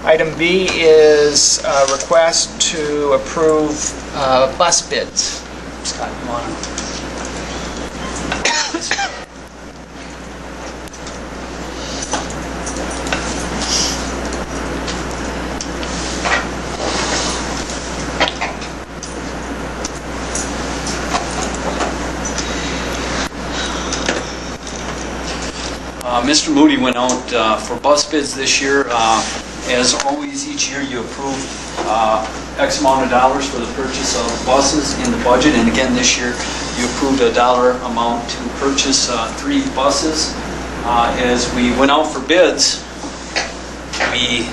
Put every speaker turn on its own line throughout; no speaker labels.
Item B is a request to approve bus bids. Scott, you want to?
Mr. Moody went out for bus bids this year. As always, each year you approve X amount of dollars for the purchase of buses in the budget, and again this year you approved a dollar amount to purchase 3 buses. As we went out for bids, we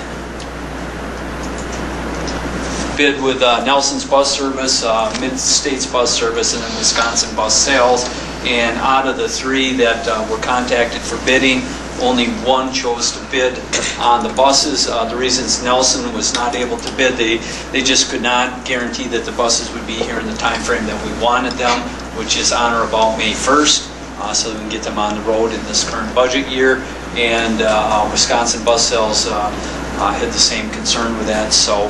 bid with Nelson's Bus Service, Mid-States Bus Service, and then Wisconsin Bus Sales. And out of the 3 that were contacted for bidding, only 1 chose to bid on the buses. The reasons Nelson was not able to bid, they just could not guarantee that the buses would be here in the time frame that we wanted them, which is on or about May 1st, so that we can get them on the road in this current budget year. And Wisconsin Bus Sales had the same concern with that. So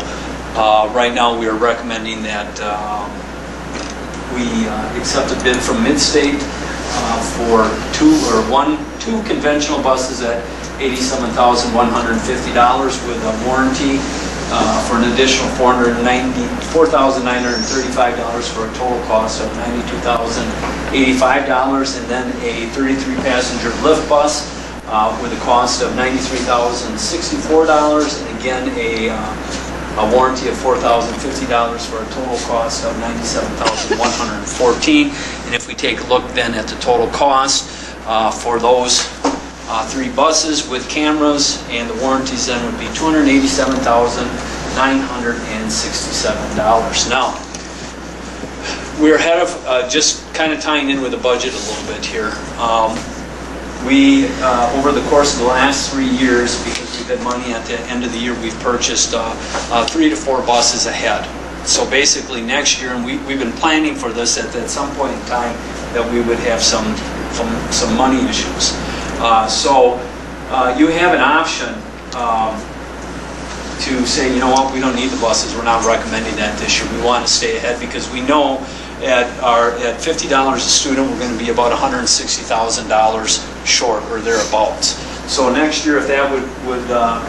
right now we are recommending that we accept a bid from Mid-State for 2 conventional buses at $87,150 with a warranty for an additional $4,935 for a total cost of $92,085, and then a 33-passenger lift bus with a cost of $93,064, and again a warranty of $4,050 for a total cost of $97,114. And if we take a look then at the total cost for those 3 buses with cameras and the warranties, then would be $287,967. Now, we're ahead of just kind of tying in with the budget a little bit here. We, over the course of the last 3 years, because we've had money at the end of the year, we've purchased 3 to 4 buses ahead. So basically next year, and we've been planning for this at some point in time, that we would have some money issues. So you have an option to say, you know what, we don't need the buses, we're not recommending that this year. We want to stay ahead because we know at $50 a student, we're going to be about $160,000 short or thereabouts. So next year, if that would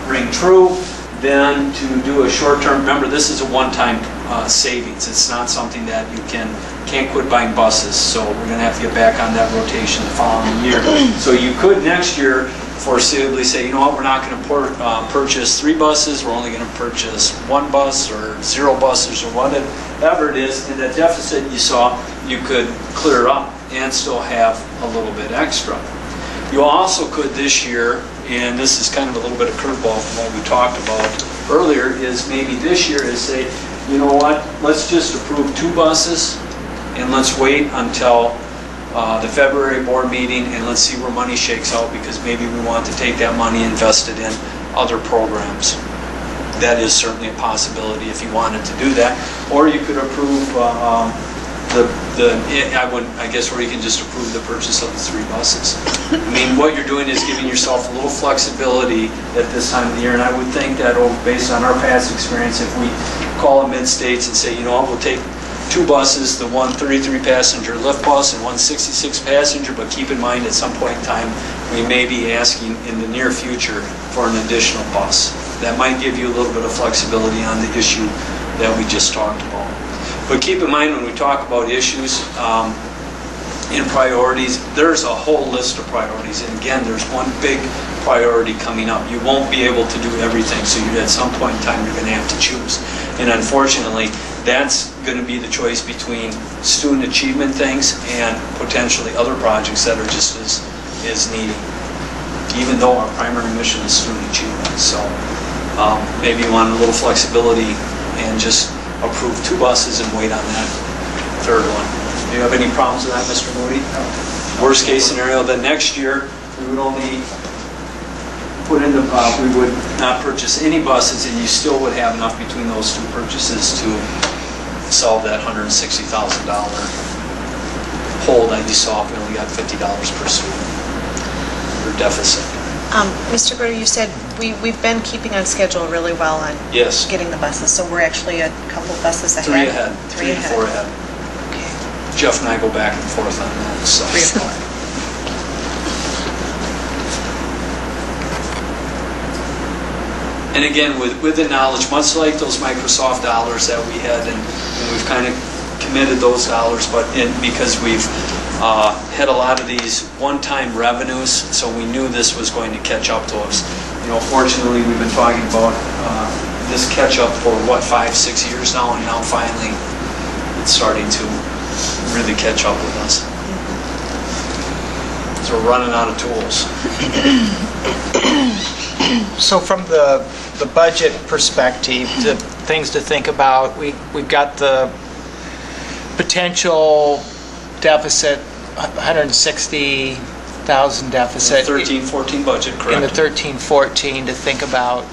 ring true, then to do a short-term, remember this is a one-time savings. It's not something that you can't quit buying buses. So we're going to have to get back on that rotation the following year. So you could next year foreseeably say, you know what, we're not going to purchase 3 buses, we're only going to purchase 1 bus or 0 buses or whatever it is, and that deficit you saw, you could clear up and still have a little bit extra. You also could this year, and this is kind of a little bit of curveball from what we talked about earlier, is maybe this year is say, you know what, let's just approve 2 buses and let's wait until the February board meeting, and let's see where money shakes out, because maybe we want to take that money and invest it in other programs. That is certainly a possibility if you wanted to do that. Or you could approve I guess where you can just approve the purchase of the 3 buses. I mean, what you're doing is giving yourself a little flexibility at this time of the year, and I would think that based on our past experience, if we call a Mid-States and say, you know what, we'll take 2 buses, the one 33-passenger lift bus and one 66-passenger, but keep in mind at some point in time we may be asking in the near future for an additional bus. That might give you a little bit of flexibility on the issue that we just talked about. But keep in mind when we talk about issues in priorities, there's a whole list of priorities, and again there's one big priority coming up. You won't be able to do everything, so at some point in time you're going to have to choose. And unfortunately, that's going to be the choice between student achievement things and potentially other projects that are just as needy, even though our primary mission is student achievement. So maybe you want a little flexibility and just approve 2 buses and wait on that 3rd one. Do you have any problems with that, Mr. Moody? No. Worst case scenario, then next year we would only put in we would not purchase any buses, and you still would have enough between those 2 purchases to solve that $160,000 hole that you saw if we only got $50 per student or deficit.
Mr. Berger, you said We've been keeping on schedule really well on
Yes.
getting the buses, so we're actually a couple buses ahead.
3 ahead.
Three
to 4 ahead.
Okay.
Jeff and I go back and forth on that. So.
3 or 4.
And again, with the knowledge, much like those Microsoft dollars that we had, and we've kind of committed those dollars, but because we've had a lot of these one-time revenues, so we knew this was going to catch up to us. You know, fortunately, we've been talking about this catch-up for, 5-6 years now, and now finally it's starting to really catch up with us. So we're running out of tools.
So from the budget perspective, the things to think about, we've got the potential deficit, 160,000 deficit.
In the 13-14 budget, correct.
In the 13-14 to think about.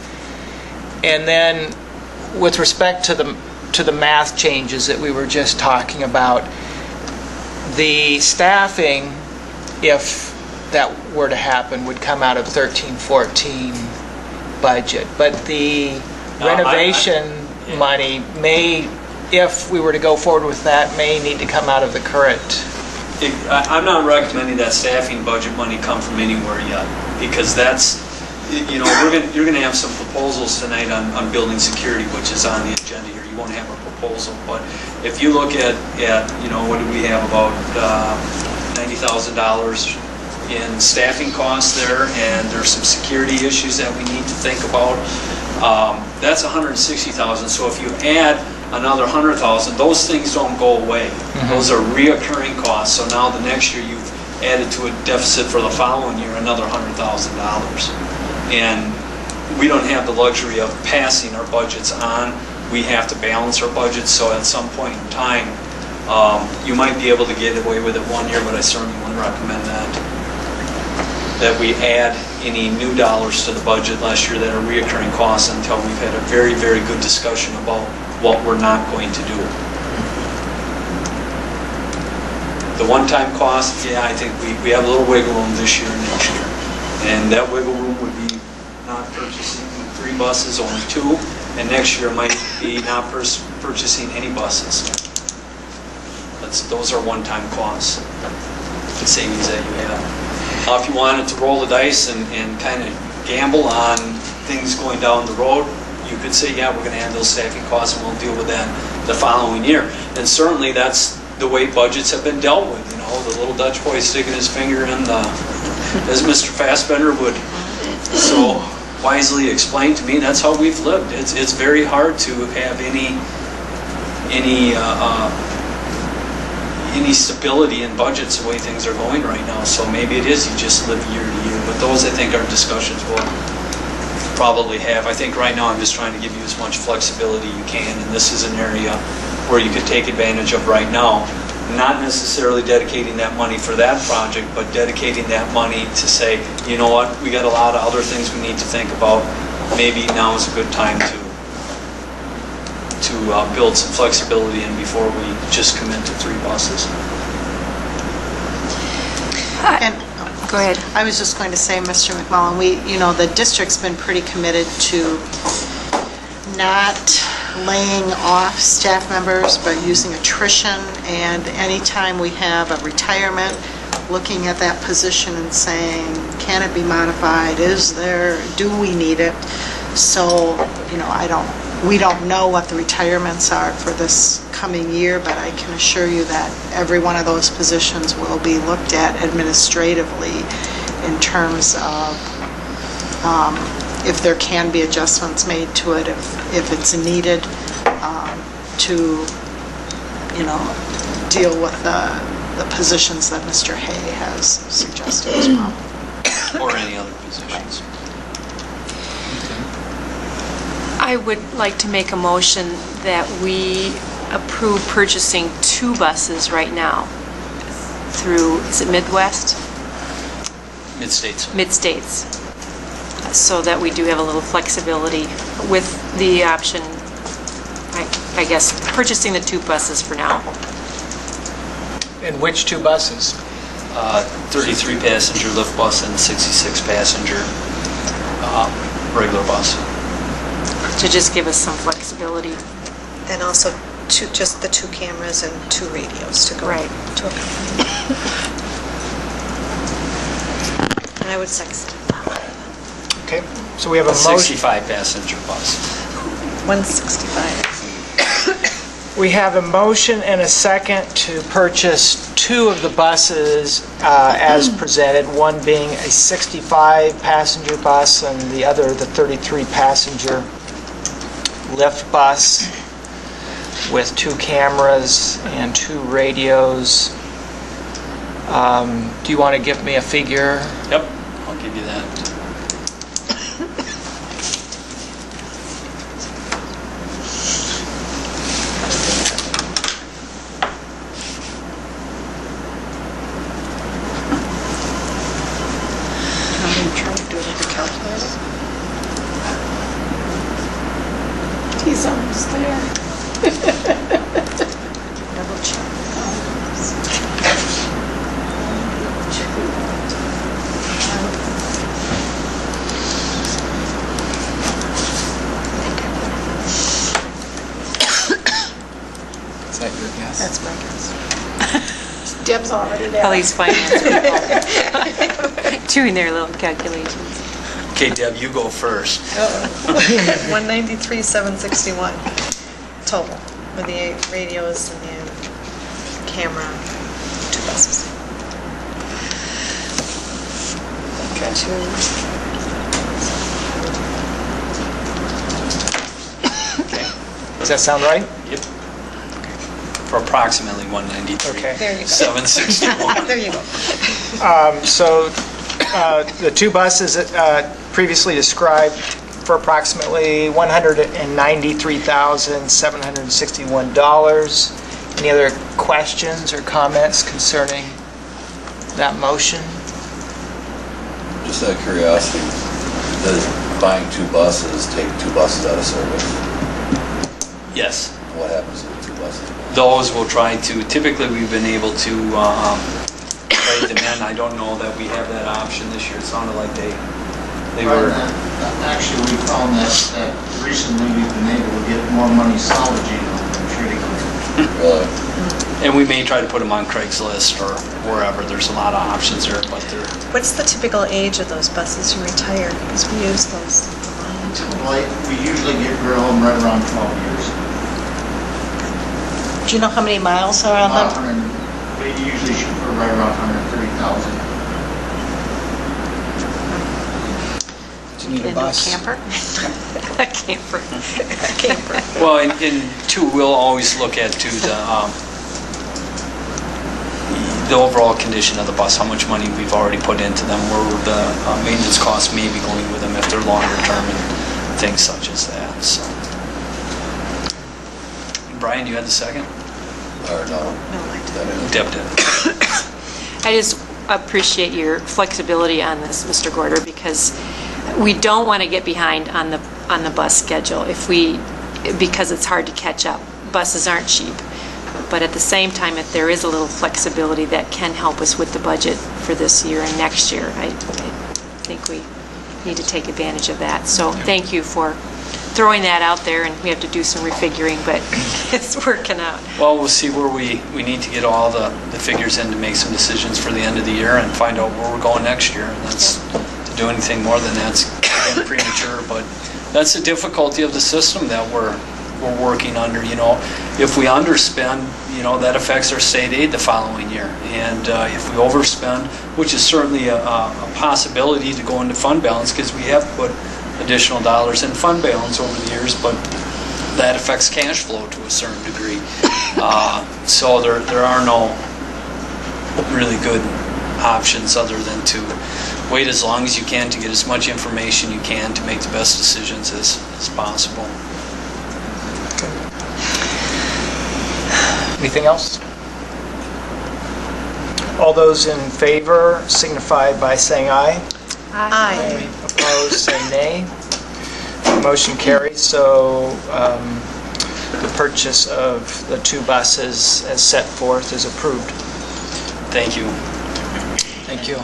And then with respect to the math changes that we were just talking about, the staffing, if that were to happen, would come out of 13-14 budget. But the renovation money may, if we were to go forward with that, may need to come out of the current.
I'm not recommending that staffing budget money come from anywhere yet, because that's, you know, you're going to have some proposals tonight on building security, which is on the agenda here. You won't have a proposal, but if you look at you know, what do we have, about $90,000 in staffing costs there, and there's some security issues that we need to think about. That's $160,000. So if you add another $100,000, those things don't go away. Mm-hmm. Those are reoccurring costs. So now the next year you've added to a deficit for the following year another $100,000. And we don't have the luxury of passing our budgets on. We have to balance our budgets. So at some point in time, you might be able to get away with it one year, but I certainly wouldn't recommend that we add any new dollars to the budget last year that are reoccurring costs until we've had a very, very good discussion about what we're not going to do. The one-time cost, yeah, I think we have a little wiggle room this year and next year. And that wiggle room would be not purchasing 3 buses, only 2, and next year might be not purchasing any buses. Those are one-time costs, the savings that you have. If you wanted to roll the dice and kind of gamble on things going down the road, you could say, yeah, we're going to have those staffing costs and we'll deal with that the following year. And certainly that's the way budgets have been dealt with. You know, the little Dutch boy sticking his finger in the, as Mr. Fassbender would so wisely explain to me, that's how we've lived. It's very hard to have any stability in budgets the way things are going right now. So maybe it is you just live year to year. But those, I think, are discussions we'll probably have. I think right now I'm just trying to give you as much flexibility you can, and this is an area where you could take advantage of right now. Not necessarily dedicating that money for that project, but dedicating that money to say, you know what, we got a lot of other things we need to think about. Maybe now is a good time to build some flexibility in before we just commit to 3 buses.
And go ahead. I was just going to say, Mr. McMullen, the district's been pretty committed to not laying off staff members, but using attrition, and anytime we have a retirement, looking at that position and saying, can it be modified? Do we need it? So, we don't know what the retirements are for this coming year, but I can assure you that every one of those positions will be looked at administratively in terms of if there can be adjustments made to it, if it's needed to, deal with the positions that Mr. Hay has suggested as well.
Or any other positions.
I would like to make a motion that we approve purchasing 2 buses right now through, is it Midwest?
Mid-States.
Mid-States. So that we do have a little flexibility with the option, I guess, purchasing the 2 buses for now.
And which 2 buses?
33 passenger lift bus and 66 passenger regular bus.
To just give us some flexibility.
And also just the 2 cameras and 2 radios to go
Right.
to a company. And I would second
Okay, so we have a
A
motion.
65 passenger bus.
165.
We have a motion and a second to purchase 2 of the buses as presented, one being a 65-passenger bus and the other the 33-passenger lift bus with 2 cameras and 2 radios. Do you want to give me a figure?
Yep, I'll give you that.
He's almost there.
Double check.
Is that your guess?
That's my guess.
Deb's already there. Kelly's finance people doing their little calculations.
Okay, Deb, you go first.
193,761 total with the 8 radios and the camera, 2 buses.
Okay.
Does that sound right?
Yep. For approximately 193.
Okay.
There you go.
761.
There you go.
So the 2 buses previously described for approximately $193,761. Any other questions or comments concerning that motion?
Just out of curiosity, does buying 2 buses take 2 buses out of service?
Yes.
What happens to the 2 buses?
Those will try to, typically we've been able to trade them in. I don't know that we have that option this year. It sounded like they were...
Actually, we found that recently we've been able to get more money salvaging them than trading them.
Really?
And we may try to put them on Craigslist or wherever. There's a lot of options there, but they're...
What's the typical age of those buses who retire? Because we use those.
Like, we usually get rid of them right around 12 years.
Do you know how many miles are on them?
We usually shoot for right around 130,000.
Do you need a
Into a
bus?
camper?
A camper.
A camper.
Well, and 2, we'll always look at too the overall condition of the bus, how much money we've already put into them, where the maintenance costs may be going with them if they're longer term and things such as that. So, Brian, you had the second?
Or no?
No, I
Deb did.
I just appreciate your flexibility on this, Mr. Gorder, because we don't want to get behind on the bus schedule because it's hard to catch up. Buses aren't cheap. But at the same time, if there is a little flexibility that can help us with the budget for this year and next year, I think we need to take advantage of that. So thank you for throwing that out there, and we have to do some refiguring, but it's working out.
Well, we'll see where we need to get all the figures in to make some decisions for the end of the year and find out where we're going next year. And that's, to do anything more than that's kind of premature, but that's the difficulty of the system that we're working under. You know, if we underspend, you know, that affects our state aid the following year. And if we overspend, which is certainly a possibility to go into fund balance, because we have put additional dollars in fund balance over the years, but that affects cash flow to a certain degree. So there are no really good options other than to wait as long as you can to get as much information you can to make the best decisions as possible.
Anything else? All those in favor signify by saying aye.
Aye.
Opposed, say nay. Motion carries, so the purchase of the 2 buses as set forth is approved.
Thank you.
Thank you.